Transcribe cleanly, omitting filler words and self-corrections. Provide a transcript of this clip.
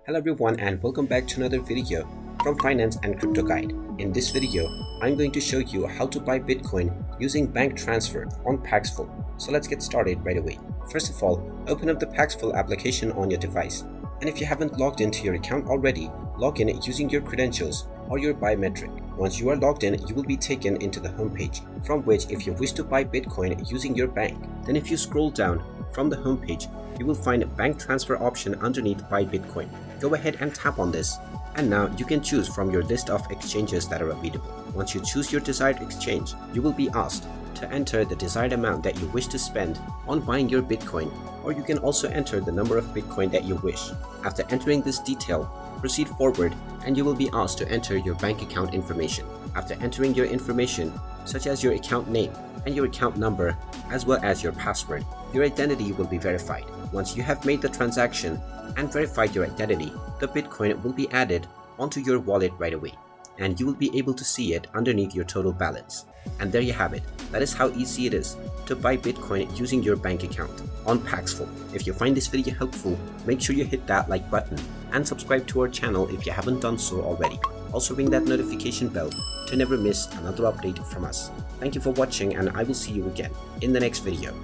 Hello everyone and welcome back to another video from Finance and Crypto Guide. In this video, I'm going to show you how to buy Bitcoin using bank transfer on Paxful. So let's get started right away. First of all, open up the Paxful application on your device. And if you haven't logged into your account already, log in using your credentials or your biometric. Once you are logged in, you will be taken into the homepage, from which if you wish to buy Bitcoin using your bank, then if you scroll down from the homepage, you will find a bank transfer option underneath Buy Bitcoin. Go ahead and tap on this, and now you can choose from your list of exchanges that are available. Once you choose your desired exchange, you will be asked to enter the desired amount that you wish to spend on buying your Bitcoin, or you can also enter the number of Bitcoin that you wish. After entering this detail, proceed forward and you will be asked to enter your bank account information. After entering your information, such as your account name and your account number, as well as your password, your identity will be verified. Once you have made the transaction and verified your identity, the Bitcoin will be added onto your wallet right away, and you will be able to see it underneath your total balance. And there you have it. That is how easy it is to buy Bitcoin using your bank account on Paxful. If you find this video helpful, make sure you hit that like button and subscribe to our channel if you haven't done so already. Also ring that notification bell to never miss another update from us. Thank you for watching, and I will see you again in the next video.